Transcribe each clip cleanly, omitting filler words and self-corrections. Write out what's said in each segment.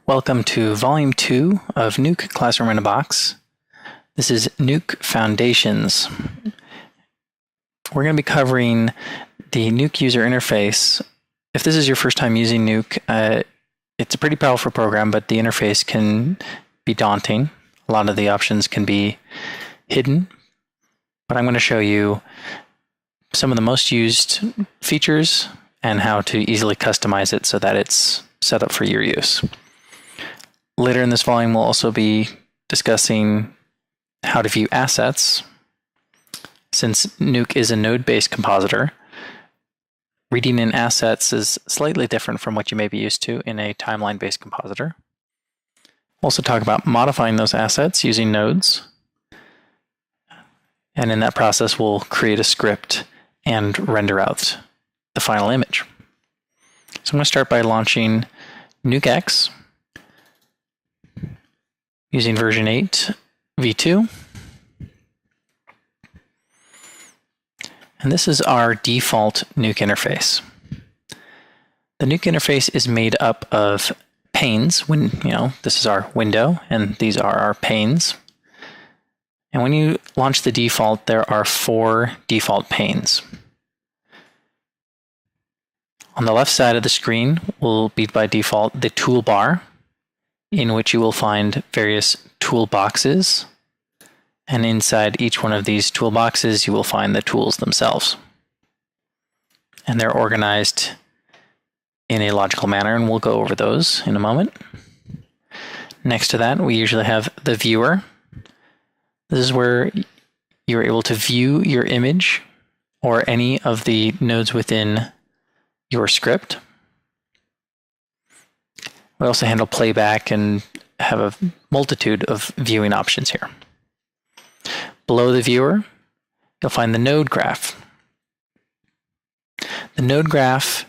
Welcome to Volume 2 of Nuke Classroom in a Box. This is Nuke Foundations. We're going to be covering the Nuke user interface. If this is your first time using Nuke, it's a pretty powerful program, but the interface can be daunting. A lot of the options can be hidden, but I'm going to show you some of the most used features and how to easily customize it so that it's set up for your use. Later in this volume, we'll also be discussing how to view assets. Since Nuke is a node-based compositor, reading in assets is slightly different from what you may be used to in a timeline-based compositor. We'll also talk about modifying those assets using nodes. And in that process, we'll create a script and render out the final image. So I'm going to start by launching NukeX using version 8 v2. And this is our default Nuke interface. The Nuke interface is made up of panes. This is our window, and these are our panes. And when you launch the default, there are 4 default panes. On the left side of the screen will be by default the toolbar, in which you will find various toolboxes. And inside each one of these toolboxes, you will find the tools themselves. And they're organized in a logical manner, and we'll go over those in a moment. Next to that, we usually have the viewer. This is where you're able to view your image or any of the nodes within your script. We also handle playback and have a multitude of viewing options here. Below the viewer, you'll find the node graph. The node graph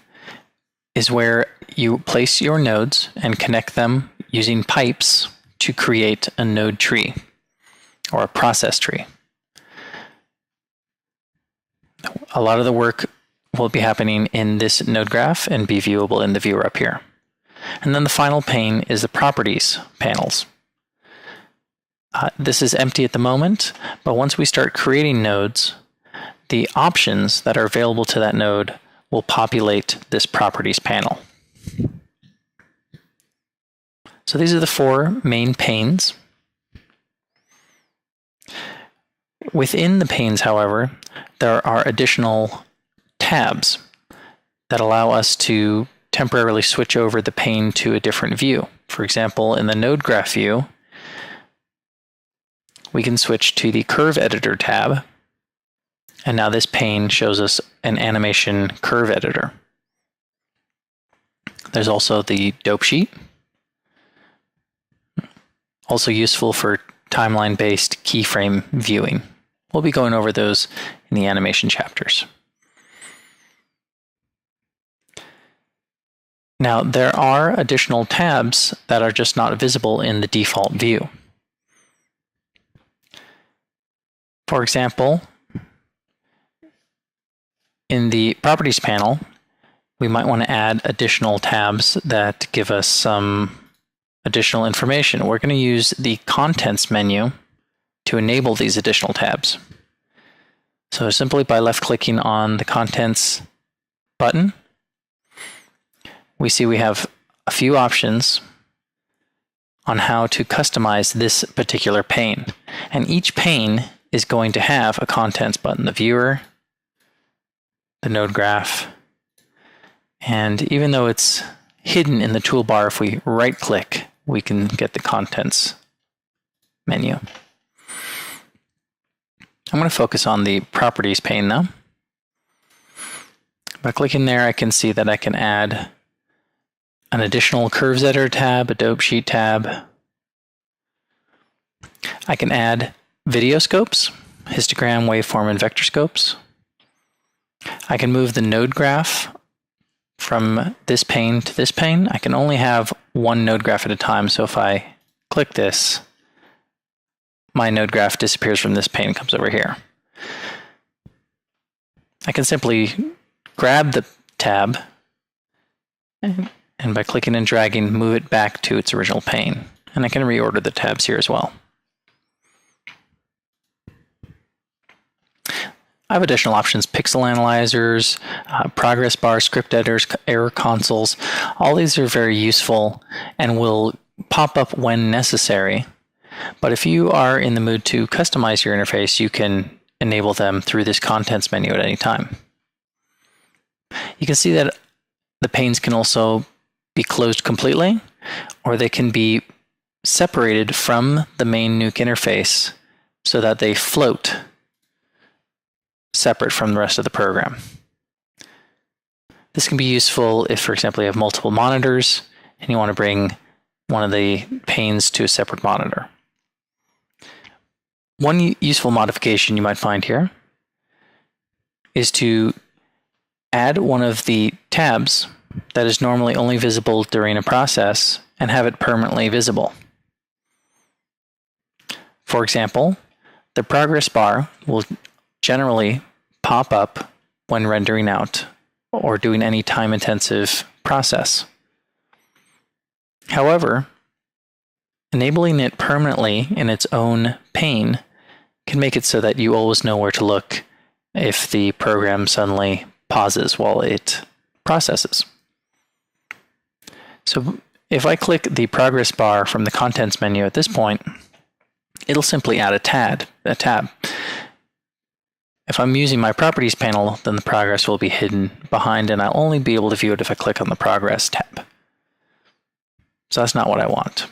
is where you place your nodes and connect them using pipes to create a node tree or a process tree. A lot of the work will be happening in this node graph and be viewable in the viewer up here. And then the final pane is the properties panels. This is empty at the moment, but once we start creating nodes, the options that are available to that node will populate this properties panel. So these are the 4 main panes. Within the panes, however, there are additional tabs that allow us to temporarily switch over the pane to a different view. For example, in the node graph view, we can switch to the curve editor tab, and now this pane shows us an animation curve editor. There's also the dope sheet, also useful for timeline-based keyframe viewing. We'll be going over those in the animation chapters. Now, there are additional tabs that are just not visible in the default view. For example, in the Properties panel, we might want to add additional tabs that give us some additional information. We're going to use the Contents menu to enable these additional tabs. So simply by left-clicking on the Contents button, we see we have a few options on how to customize this particular pane. And each pane is going to have a Contents button, the viewer, the node graph, and even though it's hidden in the toolbar, if we right-click, we can get the Contents menu. I'm going to focus on the Properties pane now. By clicking there, I can see that I can add an additional Curves Editor tab, a Dope Sheet tab. I can add video scopes, histogram, waveform, and vector scopes. I can move the node graph from this pane to this pane. I can only have one node graph at a time, so if I click this, my node graph disappears from this pane and comes over here. I can simply grab the tab and by clicking and dragging, move it back to its original pane. And I can reorder the tabs here as well. I have additional options: pixel analyzers, progress bars, script editors, error consoles. All these are very useful and will pop up when necessary. But if you are in the mood to customize your interface, you can enable them through this contents menu at any time. You can see that the panes can also be closed completely, or they can be separated from the main Nuke interface so that they float separate from the rest of the program. This can be useful if, for example, you have multiple monitors and you want to bring one of the panes to a separate monitor. One useful modification you might find here is to add one of the tabs that is normally only visible during a process and have it permanently visible. For example, the progress bar will generally pop up when rendering out or doing any time-intensive process. However, enabling it permanently in its own pane can make it so that you always know where to look if the program suddenly pauses while it processes. So if I click the progress bar from the contents menu at this point, it'll simply add a tab. If I'm using my properties panel, then the progress will be hidden behind, and I'll only be able to view it if I click on the progress tab. So that's not what I want.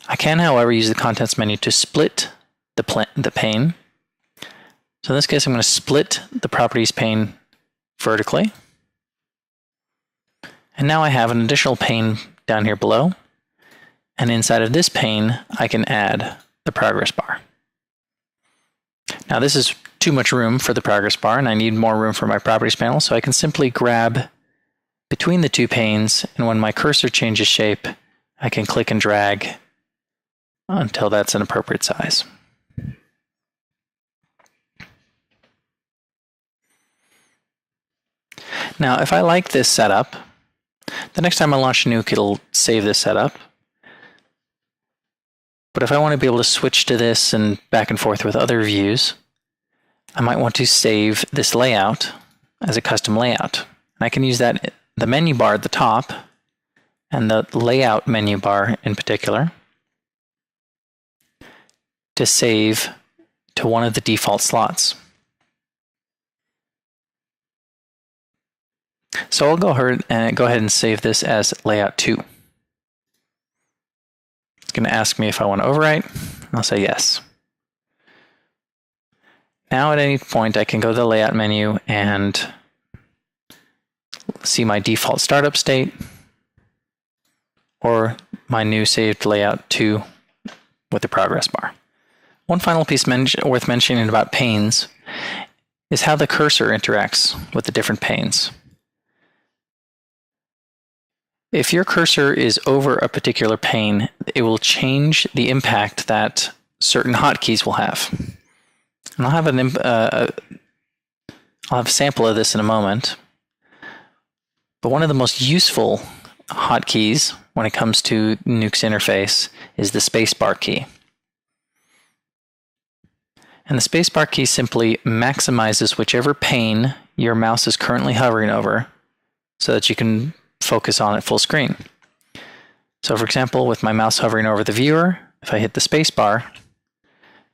I can, however, use the contents menu to split the pane. So in this case, I'm going to split the properties pane vertically. And now I have an additional pane down here below. And inside of this pane, I can add the progress bar. Now this is too much room for the progress bar, and I need more room for my properties panel, so I can simply grab between the two panes, and when my cursor changes shape, I can click and drag until that's an appropriate size. Now, if I like this setup, the next time I launch Nuke, it'll save this setup. But if I want to be able to switch to this and back and forth with other views, I might want to save this layout as a custom layout. And I can use that, the menu bar at the top and the layout menu bar in particular, to save to one of the default slots. So I'll go ahead and save this as layout 2. It's going to ask me if I want to overwrite. I'll say yes. Now at any point I can go to the layout menu and see my default startup state or my new saved layout 2 with the progress bar. One final piece worth mentioning about panes is how the cursor interacts with the different panes. If your cursor is over a particular pane, it will change the impact that certain hotkeys will have. And I'll have a sample of this in a moment. But one of the most useful hotkeys when it comes to Nuke's interface is the spacebar key. And the spacebar key simply maximizes whichever pane your mouse is currently hovering over so that you can focus on it full screen. So for example, with my mouse hovering over the viewer, if I hit the spacebar,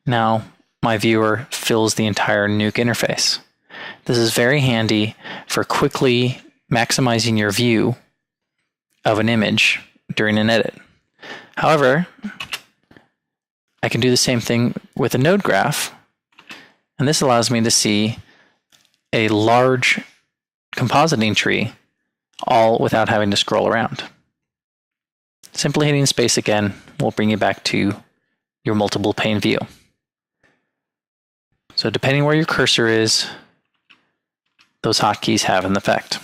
now my viewer fills the entire Nuke interface. This is very handy for quickly maximizing your view of an image during an edit. However, I can do the same thing with a node graph, and this allows me to see a large compositing tree all without having to scroll around. Simply hitting space again will bring you back to your multiple pane view. So depending where your cursor is, those hotkeys have an effect.